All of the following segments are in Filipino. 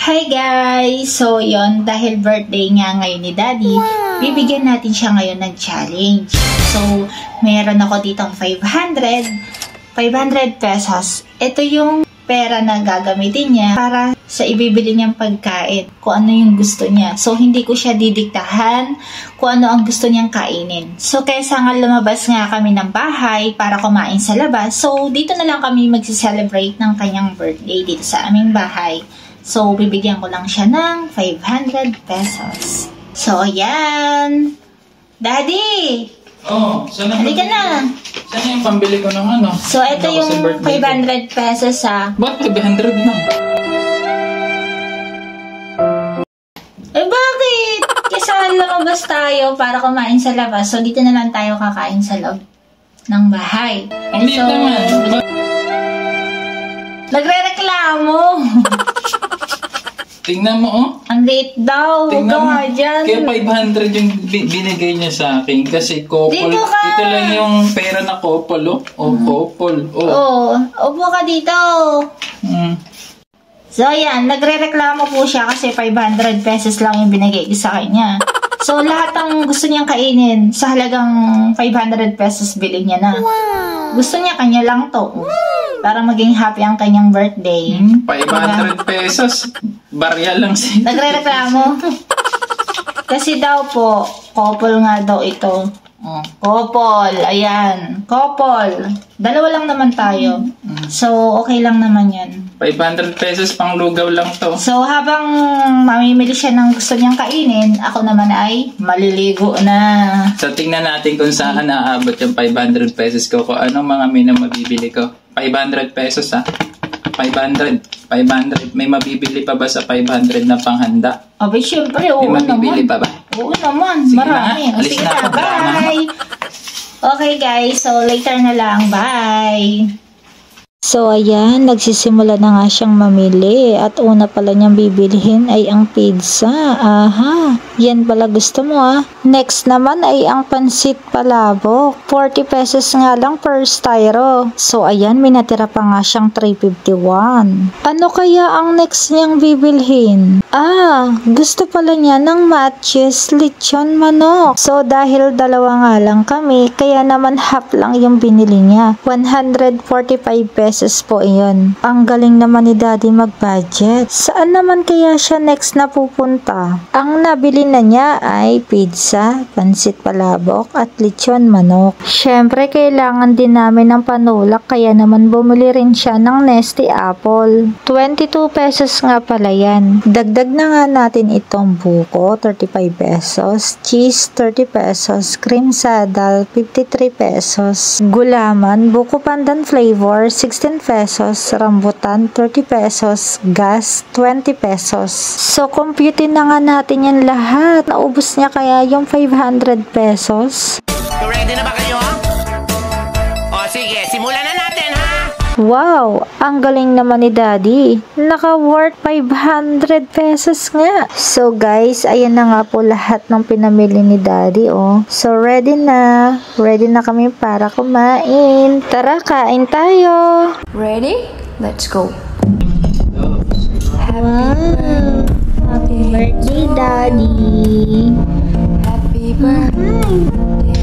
Hi guys! So yon dahil birthday nga ngayon ni Daddy, bibigyan natin siya ngayon ng challenge. So, meron ako ditong 500 pesos. Ito yung pera na gagamitin niya para sa ibibili niyang pagkain, kung ano yung gusto niya. So, hindi ko siya didiktahan kung ano ang gusto niyang kainin. So, kaysa nga lumabas nga kami ng bahay para kumain sa labas, so, dito na lang kami magsi-celebrate ng kanyang birthday dito sa aming bahay. So, bibigyan ko lang siya ng 500 pesos. So, ayan. Daddy! Oh, halika na. Saan yung pambili ko ng ano? So, ito yung 500 pesos ha. Ba't 500 na? Eh, bakit? Kesa lumabas tayo para kumain sa labas. So, dito na lang tayo kakain sa loob ng bahay. And hindi so, naman. nagre-reklamo. Tingnan mo, oh. Ang late daw. Huwag ka nga dyan. Kaya 500 yung binigay niya sa akin. Kasi couple. Dito ka. Ito lang yung pera na couple, oh. Oh, couple. Oh. Oo. Upo ka dito. So, ayan. Nagre-reklamo po siya kasi 500 pesos lang yung binigay ko sa kanya. So, lahat ng gusto niyang kainin sa halagang 500 pesos bilhin niya na. Gusto niya kanya lang to. Para maging happy ang kanyang birthday. 500 pesos. Barya lang siya. Nagre-reklamo. Kasi daw po, couple nga daw ito. Couple. Ayan. Couple. Dalawa lang naman tayo. So, okay lang naman yan. 500 pesos pang lugaw lang to. So, habang mamimili siya ng gusto niyang kainin, ako naman ay maliligo na. So, tingnan natin kung saan naabot yung 500 pesos ko. Kung anong mga menu mabibili ko. 500 pesos ha. 500. May mabibili pa ba sa 500 na panghanda? Abay, syempre, oo naman. May mabibili pa ba? Oo naman, sige marami. Na, alis sige na ako. Bye! Okay guys, so later na lang. Bye! So ayan, nagsisimula na nga siyang mamili at una pala niyang bibilhin ay ang pizza. Aha, yan pala gusto mo ah. Next naman ay ang pansit palabok. 40 pesos nga lang per styro. So ayan, may natira pa nga siyang 351. Ano kaya ang next niyang bibilhin? Ah, gusto pala niya ng matches lechon manok. So dahil dalawa nga lang kami, kaya naman half lang yung binili niya. 145 pesos po iyon. Ang galing naman ni Daddy mag-budget. Saan naman kaya siya next na pupunta? Ang nabili na niya ay pizza, pansit palabok at lechon manok. Syempre kailangan din namin ng panulak kaya naman bumili rin siya ng Nesty Apple. 22 pesos nga pala yan. Dagdag na nga natin itong buko, 35 pesos. Cheese, 30 pesos. Cream saddle, 53 pesos. Gulaman, buko pandan flavor, 16 pesos, rambutan 30 pesos, gas 20 pesos. So computein na nga natin yan lahat. Naubos niya kaya yung 500 pesos. So ready na ba kayo? O sige, simulan na natin ha. Wow, ang galing naman ni Daddy. Naka-worth 500 pesos nga. So guys, ayan na nga po lahat ng pinamili ni Daddy oh. So ready na kami para kumain. Tara, kain tayo. Ready? Let's go. Wow, happy birthday Daddy. Happy birthday to you.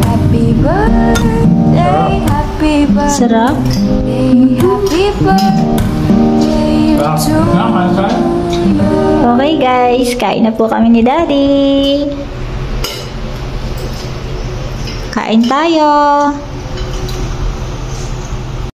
Happy birthday, happy birthday. Sarap. Happy birthday to you. Okay guys, kain na po kami ni Daddy. Kain tayo.